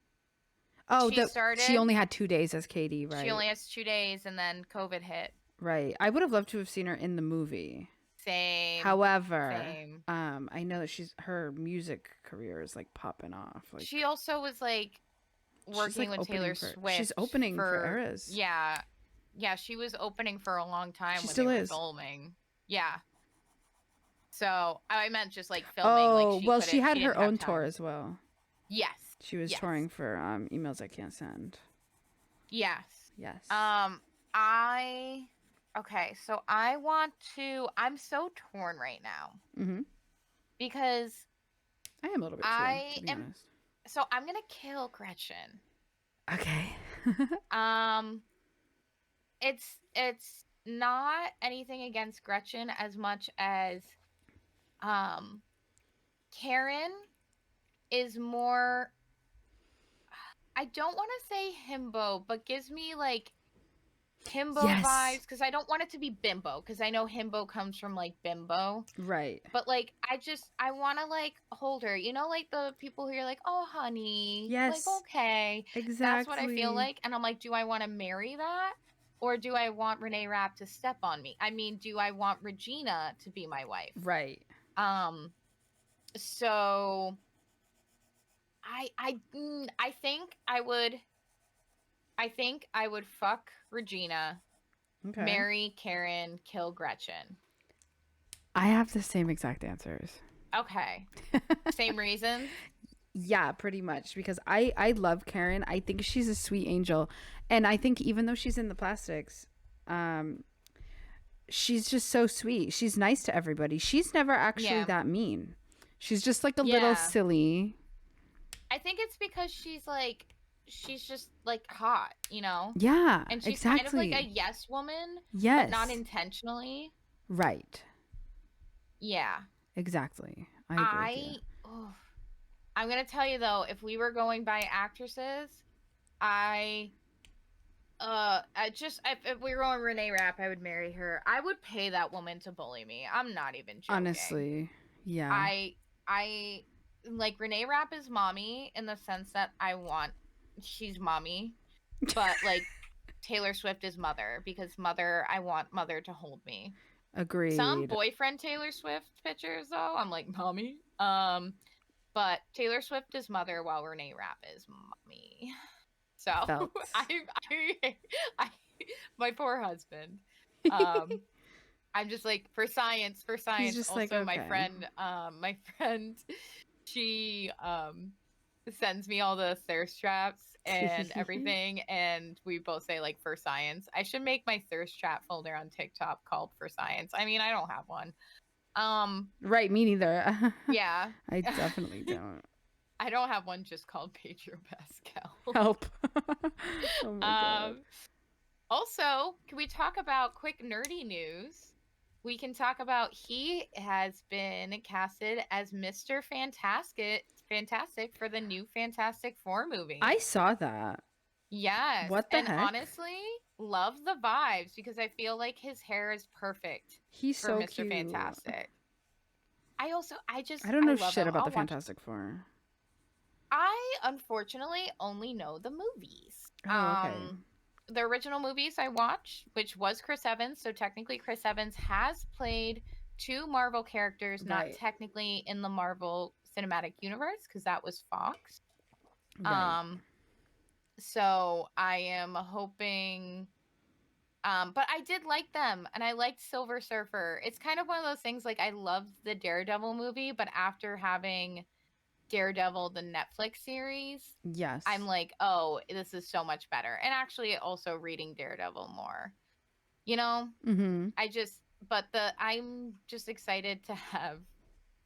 She only had 2 days as Katie, right? She only has 2 days, and then COVID hit. Right. I would have loved to have seen her in the movie. Same. However, I know that her music career is like popping off. Like she also was like working with Taylor Swift. She's opening for Eras. Yeah. Yeah, she was opening for a long time when still they were is. filming. Yeah. So I meant just like filming. Oh, she had her own tour as well. Yes. She was touring for Emails I Can't Send. Yes. Yes. So I'm so torn right now. Because I am a little bit too, to be honest. So I'm gonna kill Gretchen. Okay. It's not anything against Gretchen as much as Um, Karen is more, I don't want to say himbo, but gives me like himbo Yes. vibes because I don't want it to be bimbo because I know himbo comes from like bimbo. Right. But like I want to like hold her. You know, like the people who are like, "Oh, honey." Like, Yes. okay. That's what I feel Exactly. like. And I'm like, "Do I want to marry that? Or do I want Renee Rapp to step on me? I mean, do I want Regina to be my wife?" Right. Um so I think I would fuck Regina, Okay. marry Karen, kill Gretchen. I have the same exact answers. Okay. Same reasons? Yeah, pretty much because I love Karen. I think she's a sweet angel, and I think even though she's in the plastics, um, she's just so sweet. She's nice to everybody. She's never actually Yeah. that mean. She's just like a little Yeah. silly. I think it's because she's just like hot, you know? Yeah, And she's kind of like a exactly. yes woman, but not Yes. intentionally. Right. Yeah. Exactly. I agree with you. I oh, I'm going to tell you though, if we were going by actresses, I if we were going Renee Rapp, I would marry her. I would pay that woman to bully me. I'm not even joking. Honestly, yeah. I I like Renee Rapp is mommy in the sense that she's mommy, but like Taylor Swift is mother because I want mother to hold me. Some Agreed. boyfriend Taylor Swift pictures though, I'm like mommy. But Taylor Swift is mother while Renee Rapp is mommy. So Felt. I my poor husband. Um I'm just like for science, for He's science. just like, Also okay. my friend, she sends me all the thirst traps and everything, and we both say like for science. I should make my thirst trap folder on TikTok called for science. I mean, I don't have one. Right, me neither. Yeah. I definitely don't. I don't have one just called Pedro Pascal. Help. Oh my god. um Also, can we talk about quick nerdy news? We can talk about he has been casted as Mr. Fantastic for the new Fantastic Four movie. I saw that. Yes, What the and heck? honestly, love the vibes because I feel like his hair is perfect He's for so Mr. cute. Fantastic. I don't I know love shit him. about the I'll watch. Fantastic Four. I unfortunately only know the movies. Oh, okay. The original movies I watched, which was Chris Evans, so technically Chris Evans has played two Marvel characters, not Right. technically in the Marvel Cinematic Universe, because that was Fox. Right. Um, so I am hoping. But I did like them, and I liked Silver Surfer. It's kind of one of those things like I loved the Daredevil movie, but after having Daredevil, the Netflix series, I'm Yes. like, oh, this is so much better. And actually, also reading Daredevil more, you know, Mm-hmm. I'm just excited to have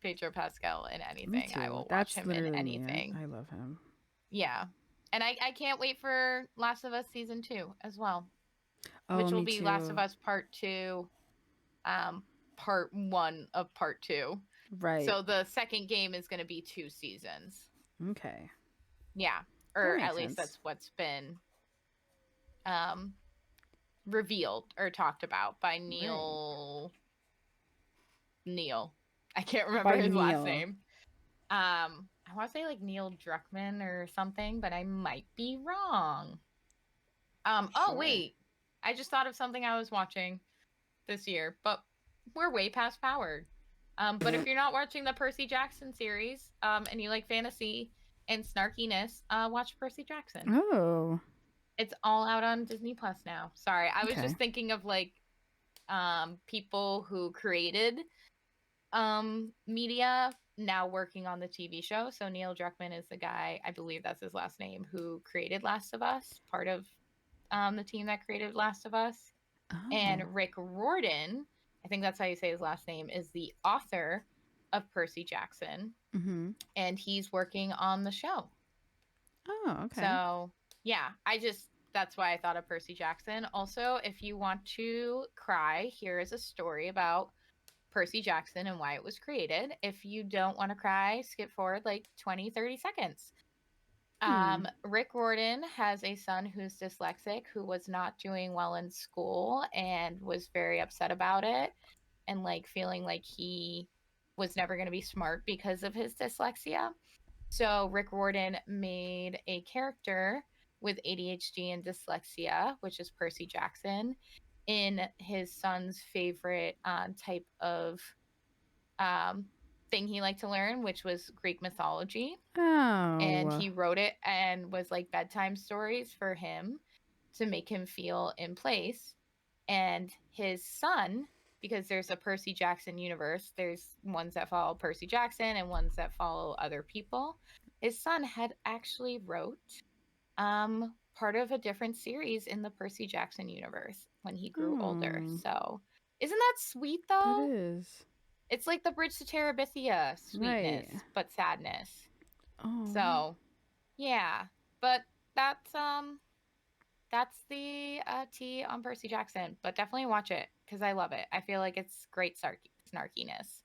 Pedro Pascal in Me anything. I too. will watch That's him in literally me. anything. I love him. Yeah. And I can't wait for Last of Us season 2 as well, Oh, which will me be Last of too. Us part 2, part 1 of part 2. Right. So the second game is going to be 2 seasons. Okay. Yeah. That Or makes at least sense. that's what's been um revealed or talked about by Right. Neil. I can't remember By his last Neil. name. I want to say like Neil Druckmann or something, but I might be wrong. Oh Sure. wait. I just thought of something I was watching this year, but we're way past Powered. But if you're not watching the Percy Jackson series, and you like fantasy and snarkiness, watch Percy Jackson. Oh. It's all out on Disney Plus now. Sorry, I was Okay. just thinking of like people who created media now working on the TV show. So Neil Druckmann is the guy, I believe that's his last name, who created Last of Us, part of the team that created Last of Us. And Oh. Rick Riordan, I think that's how you say his last name, is the author of Percy Jackson, Mm-hmm. and he's working on the show. Oh, okay. So yeah, that's why I thought of Percy Jackson. Also, if you want to cry, here is a story about Percy Jackson and why it was created. If you don't want to cry, skip forward like 20, 30 seconds. Rick Riordan has a son who's dyslexic who was not doing well in school and was very upset about it and like feeling like he was never going to be smart because of his dyslexia. So Rick Riordan made a character with ADHD and dyslexia, which is Percy Jackson, in his son's favorite type of um, thing he liked to learn, which was Greek mythology. And Oh. he wrote it and was like bedtime stories for him to make him feel in place. And his son, because there's a Percy Jackson universe, there's ones that follow Percy Jackson and ones that follow other people. His son had actually wrote part of a different series in the Percy Jackson universe when he grew older. Oh. So isn't that sweet That though? is. It's like the Bridge to Terabithia Right. sweetness, but sadness. Oh. So yeah. But that's the tea on Percy Jackson. But definitely watch it because I love it. I feel like it's great snarkiness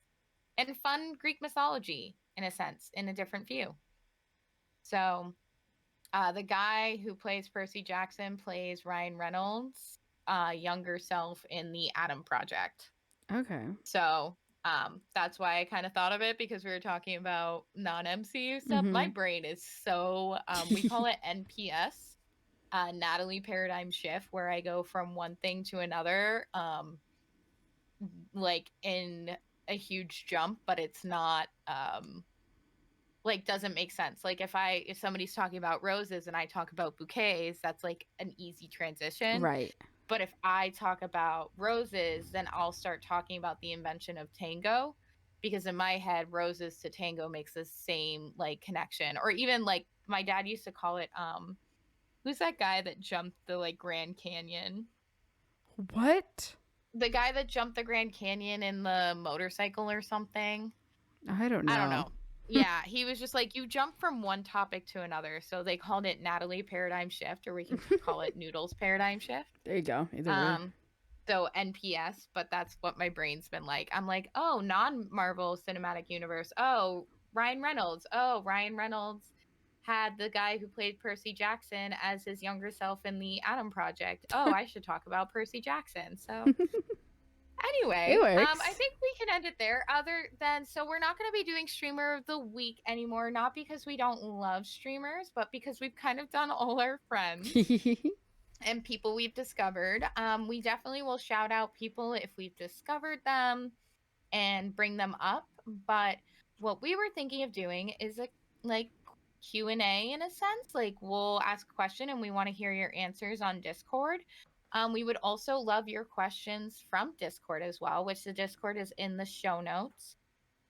and fun Greek mythology in a sense, in a different view. So the guy who plays Percy Jackson plays Ryan Reynolds' younger self in the Atom Project. Okay. So that's why I kind of thought of it because we were talking about non-MCU stuff. My brain is so we call it NPS, Natalie Paradigm Shift, where I go from one thing to another, like in a huge jump, but it's not like doesn't make sense. Like if somebody's talking about roses and I talk about bouquets, that's like an easy transition. Right. But if I talk about roses, then I'll start talking about the invention of tango because in my head roses to tango makes the same like connection. Or even like my dad used to call it who's that guy that jumped the like Grand Canyon? What? The guy that jumped the Grand Canyon in the motorcycle or something. I don't know. I don't know. Yeah, he was just like, you jump from one topic to another. So they called it Natalie Paradigm Shift, or we can call it Noodles Paradigm Shift. There you go. Either way. So NPS, but that's what my brain's been like. I'm like, oh, non-Marvel Cinematic Universe. Oh, Ryan Reynolds. Oh, Ryan Reynolds had the guy who played Percy Jackson as his younger self in the Atom Project. Oh, I should talk about Percy Jackson. So anyway, It works. I think we can end it there. Other than, so we're not going to be doing Streamer of the Week anymore, not because we don't love streamers, but because we've kind of done all our friends and people we've discovered. We definitely will shout out people if we've discovered them and bring them up. But what we were thinking of doing is a like Q&A in a sense. Like we'll ask a question and we want to hear your answers on Discord. We would also love your questions from Discord as well, which the Discord is in the show notes.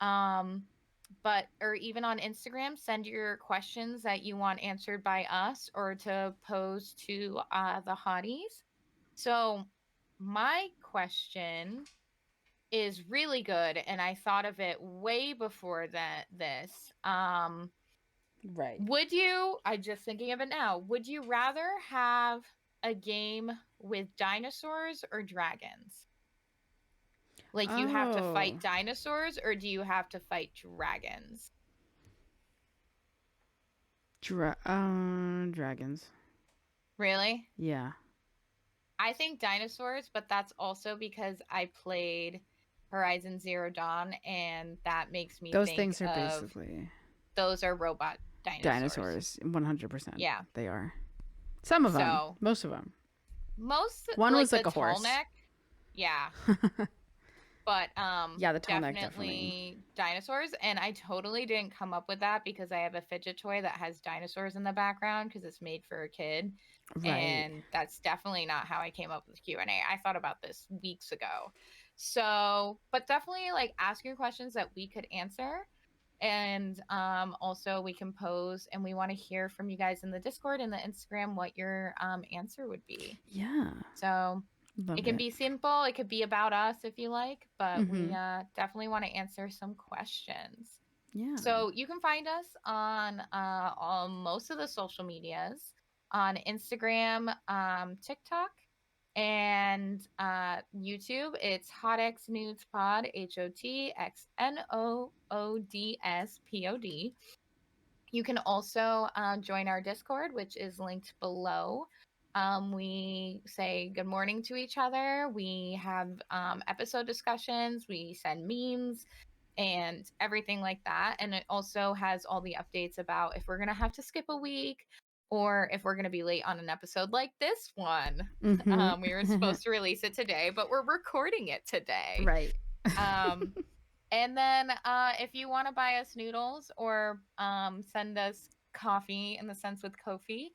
But or even on Instagram, send your questions that you want answered by us or to pose to the hotties. So my question is really good, and I thought of it way before this. Right. Would you? I'm just thinking of it now. Would you rather have a game with dinosaurs or dragons? Like you have to Oh. fight dinosaurs, or do you have to fight dragons? Dragons. Really? Yeah. I think dinosaurs, but that's also because I played Horizon Zero Dawn, and that makes me Those think things are of basically those are robot dinosaurs. 100%. Yeah. They are. Some of them. So Most of them. most One like was like the a horse. tall neck, yeah. But yeah, the tall neck definitely dinosaurs. And I totally didn't come up with that because I have a fidget toy that has dinosaurs in the background because it's made for a kid. Right. And that's definitely not how I came up with Q&A. I thought about this weeks ago. So, but definitely like ask your questions that we could answer. And also we can pose and we want to hear from you guys in the Discord and the Instagram what your answer would be. Yeah. So Love it can be simple. It could be about us if you like, but we definitely want to answer some questions. Yeah. So you can find us on most of the social medias, on Instagram, TikTok, And YouTube, it's Hotx Nudes Pod, HOTXNOODS POD. You can also join our Discord, which is linked below. We say good morning to each other. We have episode discussions. We send memes and everything like that. And it also has all the updates about if we're going to have to skip a week or if we're going to be late on an episode like this one. Mm-hmm. We were supposed to release it today, but we're recording it today. Right. Um, and then if you want to buy us noodles or send us coffee in the sense with Kofi,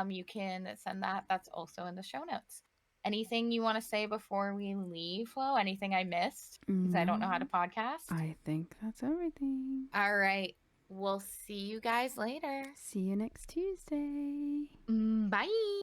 you can send that. That's also in the show notes. Anything you want to say before we leave, Flo? Anything I missed? Because I don't know how to No, podcast. I think that's everything. All right. We'll see you guys later. See you next Tuesday. Bye.